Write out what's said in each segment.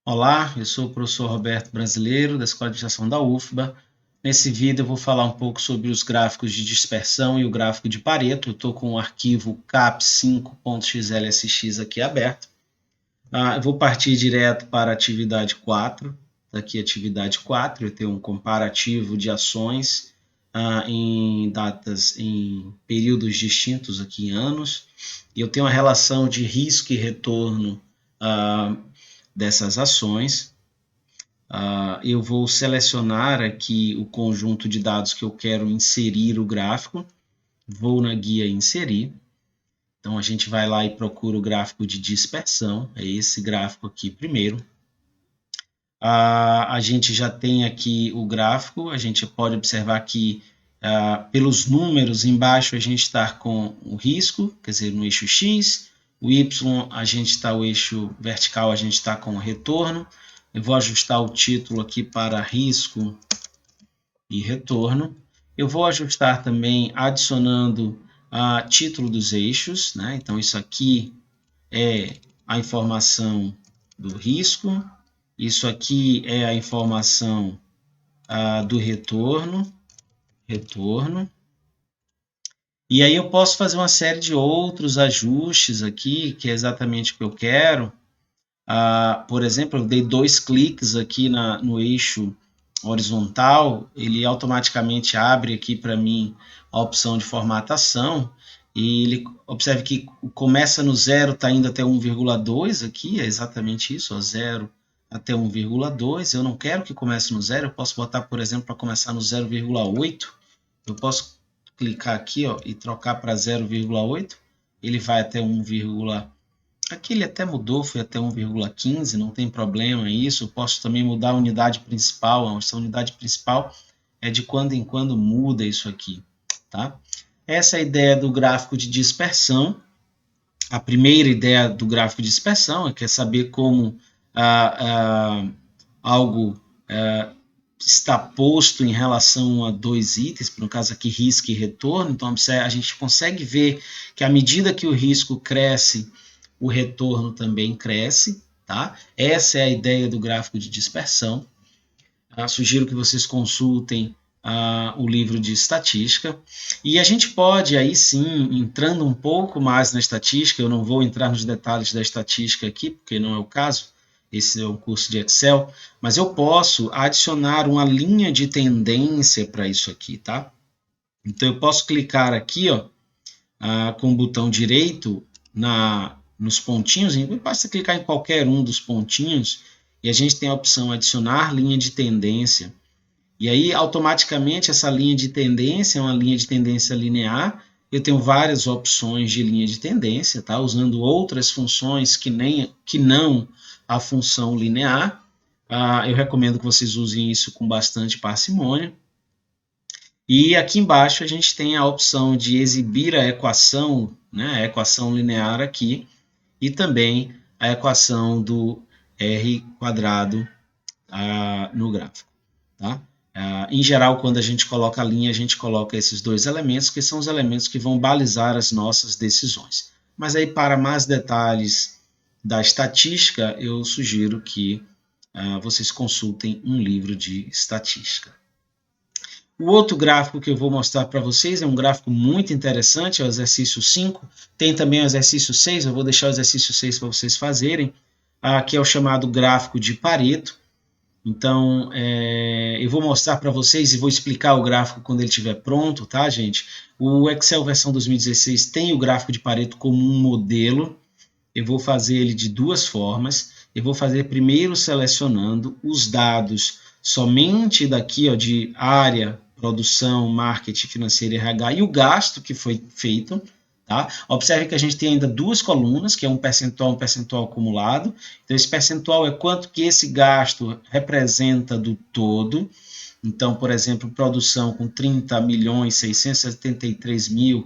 Olá, eu sou o professor Roberto Brasileiro, da Escola de Administração da UFBA. Nesse vídeo eu vou falar um pouco sobre os gráficos de dispersão e o gráfico de Pareto. Eu estou com o arquivo cap5.xlsx aqui aberto. Eu vou partir direto para a atividade 4. Aqui, atividade 4, eu tenho um comparativo de ações em períodos distintos, aqui em anos. E eu tenho uma relação de risco e retorno dessas ações. Eu vou selecionar aqui o conjunto de dados que eu quero inserir o gráfico, vou na guia inserir, então a gente vai lá e procura o gráfico de dispersão, é esse gráfico aqui primeiro. A gente já tem aqui o gráfico, a gente pode observar que pelos números embaixo a gente está com o risco, quer dizer, no eixo X, o Y a gente está, o eixo vertical a gente está com o retorno. Eu vou ajustar o título aqui para risco e retorno. Eu vou ajustar também adicionando título dos eixos, né? Então isso aqui é a informação do risco, isso aqui é a informação do retorno. E aí eu posso fazer uma série de outros ajustes aqui, que é exatamente o que eu quero. Por exemplo, eu dei 2 cliques aqui no eixo horizontal, ele automaticamente abre aqui para mim a opção de formatação, e ele observe que começa no 0, está indo até 1,2 aqui, é exatamente isso, ó, 0 até 1,2. Eu não quero que comece no 0, eu posso botar, por exemplo, para começar no 0,8. Eu posso clicar aqui, ó, e trocar para 0,8, ele vai até 1,2. Aqui ele até mudou, foi até 1,15, não tem problema isso. Eu posso também mudar a unidade principal. Essa unidade principal é de quando em quando muda isso aqui, tá? Essa é a ideia do gráfico de dispersão. A primeira ideia do gráfico de dispersão é que é saber como algo está posto em relação a 2 itens, no caso aqui risco e retorno. Então a gente consegue ver que à medida que o risco cresce, o retorno também cresce, tá? Essa é a ideia do gráfico de dispersão. Sugiro que vocês consultem o livro de estatística. E a gente pode, aí sim, entrando um pouco mais na estatística, eu não vou entrar nos detalhes da estatística aqui, porque não é o caso, esse é um curso de Excel, mas eu posso adicionar uma linha de tendência para isso aqui, tá? Então, eu posso clicar aqui, ó, com o botão direito nos pontinhos, basta clicar em qualquer um dos pontinhos e a gente tem a opção adicionar linha de tendência. E aí, automaticamente, essa linha de tendência é uma linha de tendência linear. Eu tenho várias opções de linha de tendência, tá? Usando outras funções que não a função linear. Eu recomendo que vocês usem isso com bastante parcimônia. E aqui embaixo a gente tem a opção de exibir a equação, né, a equação linear aqui, e também a equação do R quadrado no gráfico. Tá? Em geral, quando a gente coloca a linha, a gente coloca esses 2 elementos, que são os elementos que vão balizar as nossas decisões. Mas aí, para mais detalhes da estatística, eu sugiro que vocês consultem um livro de estatística. O outro gráfico que eu vou mostrar para vocês é um gráfico muito interessante, é o exercício 5. Tem também o exercício 6, eu vou deixar o exercício 6 para vocês fazerem, que é o chamado gráfico de Pareto. Então, eu vou mostrar para vocês e vou explicar o gráfico quando ele estiver pronto, tá, gente? O Excel versão 2016 tem o gráfico de Pareto como um modelo. Eu vou fazer ele de 2 formas. Eu vou fazer primeiro selecionando os dados somente daqui, ó, de área, produção, marketing, financeiro e RH e o gasto que foi feito. Tá? Observe que a gente tem ainda 2 colunas, que é um percentual acumulado. Então, esse percentual é quanto que esse gasto representa do todo. Então, por exemplo, produção com 30.673.000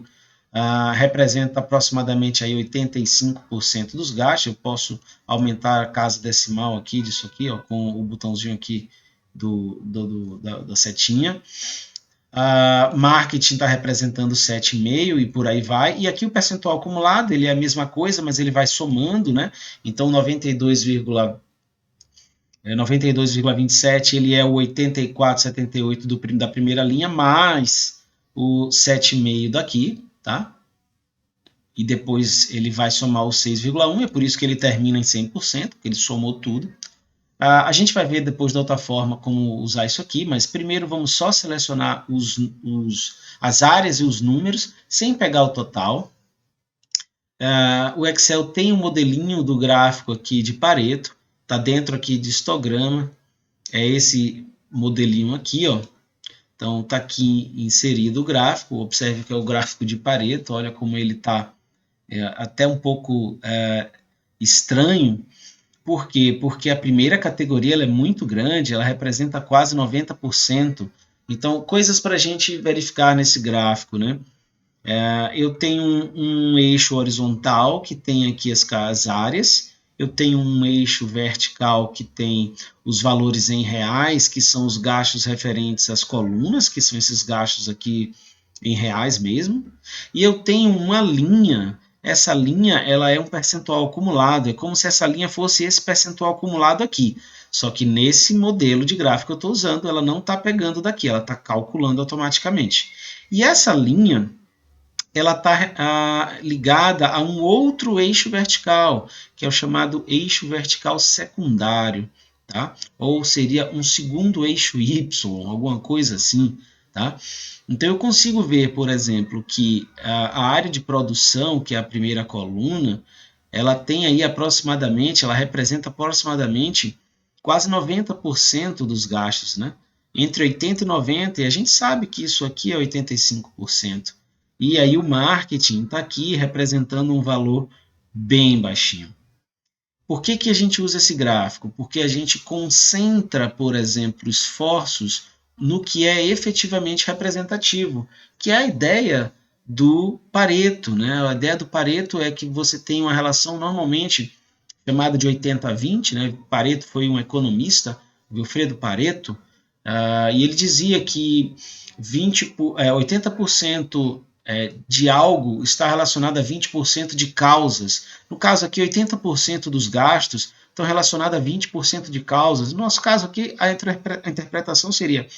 representa aproximadamente aí 85% dos gastos. Eu posso aumentar a casa decimal aqui, disso aqui, ó, com o botãozinho aqui da setinha. Marketing está representando 7,5% e por aí vai. E aqui o percentual acumulado, ele é a mesma coisa, mas ele vai somando, né? Então, 92,5% 92,27 ele é o 84,78 da primeira linha, mais o 7,5 daqui, tá? E depois ele vai somar o 6,1, é por isso que ele termina em 100%, porque ele somou tudo. A gente vai ver depois da outra forma como usar isso aqui, mas primeiro vamos só selecionar as áreas e os números, sem pegar o total. O Excel tem um modelinho do gráfico aqui de Pareto, está dentro aqui de histograma, é esse modelinho aqui, ó. Então está aqui inserido o gráfico, observe que é o gráfico de Pareto, olha como ele está até um pouco estranho. Por quê? Porque a primeira categoria ela é muito grande, ela representa quase 90%. Então, coisas para a gente verificar nesse gráfico, né? Eu tenho um eixo horizontal que tem aqui as áreas, eu tenho um eixo vertical que tem os valores em reais, que são os gastos referentes às colunas, que são esses gastos aqui em reais mesmo, e eu tenho uma linha. Essa linha ela é um percentual acumulado, é como se essa linha fosse esse percentual acumulado aqui, só que nesse modelo de gráfico que eu estou usando, ela não está pegando daqui, ela está calculando automaticamente. E essa linha ela está ligada a um outro eixo vertical, que é o chamado eixo vertical secundário, tá? Ou seria um segundo eixo Y, alguma coisa assim, tá? Então eu consigo ver, por exemplo, que a área de produção, que é a primeira coluna, ela tem aí aproximadamente, ela representa aproximadamente quase 90% dos gastos, né? Entre 80 e 90, e a gente sabe que isso aqui é 85%. E aí o marketing está aqui representando um valor bem baixinho. Por que a gente usa esse gráfico? Porque a gente concentra, por exemplo, esforços no que é efetivamente representativo, que é a ideia do Pareto, né? A ideia do Pareto é que você tem uma relação normalmente chamada de 80-20, né? Pareto foi um economista, Wilfredo Pareto, e ele dizia que 80% de algo está relacionado a 20% de causas. No caso aqui, 80% dos gastos estão relacionados a 20% de causas. No nosso caso aqui, a interpretação seria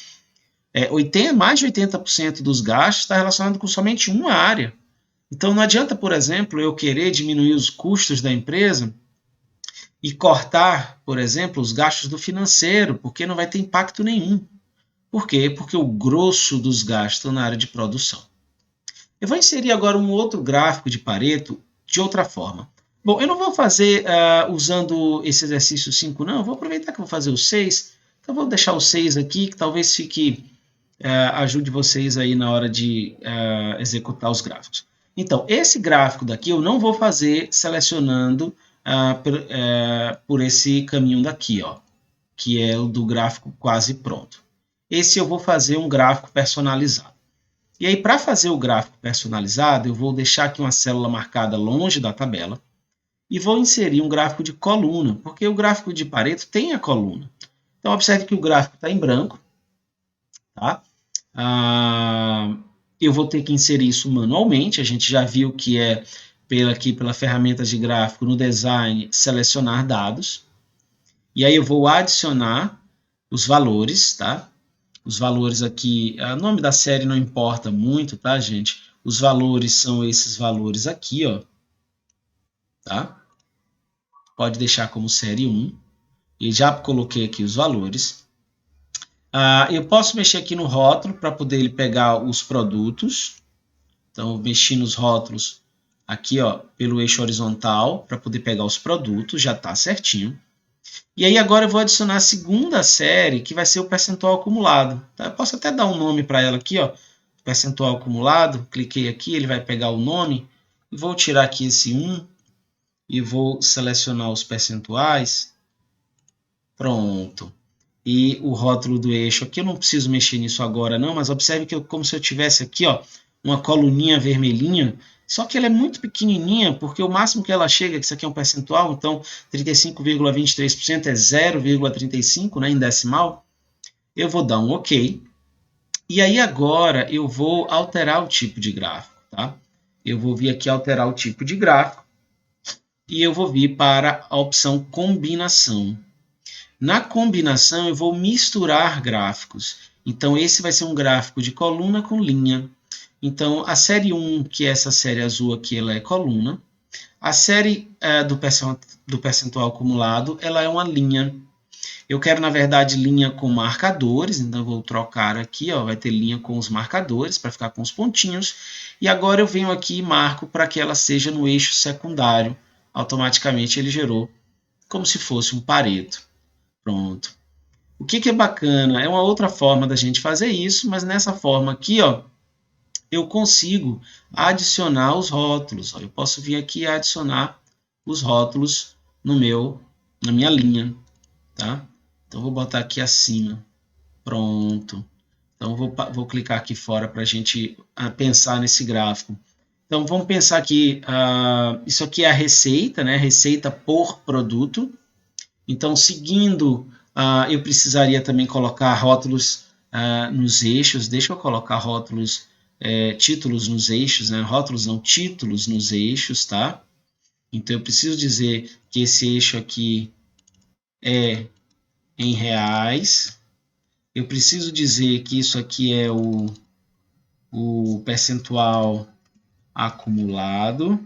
mais de 80% dos gastos está relacionado com somente uma área. Então, não adianta, por exemplo, eu querer diminuir os custos da empresa e cortar, por exemplo, os gastos do financeiro, porque não vai ter impacto nenhum. Por quê? Porque o grosso dos gastos está na área de produção. Eu vou inserir agora um outro gráfico de Pareto de outra forma. Bom, eu não vou fazer usando esse exercício 5, não. Eu vou aproveitar que eu vou fazer o 6. Então, vou deixar o 6 aqui, que talvez ajude vocês aí na hora de executar os gráficos. Então, esse gráfico daqui eu não vou fazer selecionando por esse caminho daqui, ó, que é o do gráfico quase pronto. Esse eu vou fazer um gráfico personalizado. E aí, para fazer o gráfico personalizado, eu vou deixar aqui uma célula marcada longe da tabela e vou inserir um gráfico de coluna, porque o gráfico de Pareto tem a coluna. Então, observe que o gráfico está em branco, tá? Eu vou ter que inserir isso manualmente, a gente já viu que é pela ferramenta de gráfico no design, selecionar dados. E aí eu vou adicionar os valores, tá? Os valores aqui, o nome da série não importa muito, tá, gente? Os valores são esses valores aqui, ó. Tá? Pode deixar como série 1. E já coloquei aqui os valores. Eu posso mexer aqui no rótulo para poder ele pegar os produtos. Então, eu mexi nos rótulos aqui, ó, pelo eixo horizontal para poder pegar os produtos, já está certinho. E aí agora eu vou adicionar a segunda série, que vai ser o percentual acumulado. Tá? Eu posso até dar um nome para ela aqui, ó, percentual acumulado. Cliquei aqui, ele vai pegar o nome. E vou tirar aqui esse 1 e vou selecionar os percentuais. Pronto. E o rótulo do eixo aqui, eu não preciso mexer nisso agora não, mas observe que como se eu tivesse aqui, ó, uma coluninha vermelhinha, só que ela é muito pequenininha, porque o máximo que ela chega, que isso aqui é um percentual, então 35,23% é 0,35, né, em decimal. Eu vou dar um OK. E aí agora eu vou alterar o tipo de gráfico, tá? Eu vou vir aqui alterar o tipo de gráfico e eu vou vir para a opção combinação. Na combinação, eu vou misturar gráficos. Então, esse vai ser um gráfico de coluna com linha. Então, a série 1, que é essa série azul aqui, ela é coluna. A série do percentual acumulado, ela é uma linha. Eu quero, na verdade, linha com marcadores, então eu vou trocar aqui, ó, vai ter linha com os marcadores, para ficar com os pontinhos. E agora eu venho aqui e marco para que ela seja no eixo secundário. Automaticamente ele gerou como se fosse um Pareto. Pronto. O que é bacana? É uma outra forma da gente fazer isso, mas nessa forma aqui, ó, eu consigo adicionar os rótulos. Ó. Eu posso vir aqui e adicionar os rótulos na minha linha. Tá? Então, vou botar aqui acima. Pronto. Então, vou clicar aqui fora para a gente pensar nesse gráfico. Então, vamos pensar aqui, isso aqui é a receita, né? Receita por produto. Então, seguindo, eu precisaria também colocar rótulos nos eixos. Deixa eu colocar rótulos, títulos nos eixos, né? Rótulos não, títulos nos eixos, tá? Então, eu preciso dizer que esse eixo aqui é em reais. Eu preciso dizer que isso aqui é o percentual acumulado.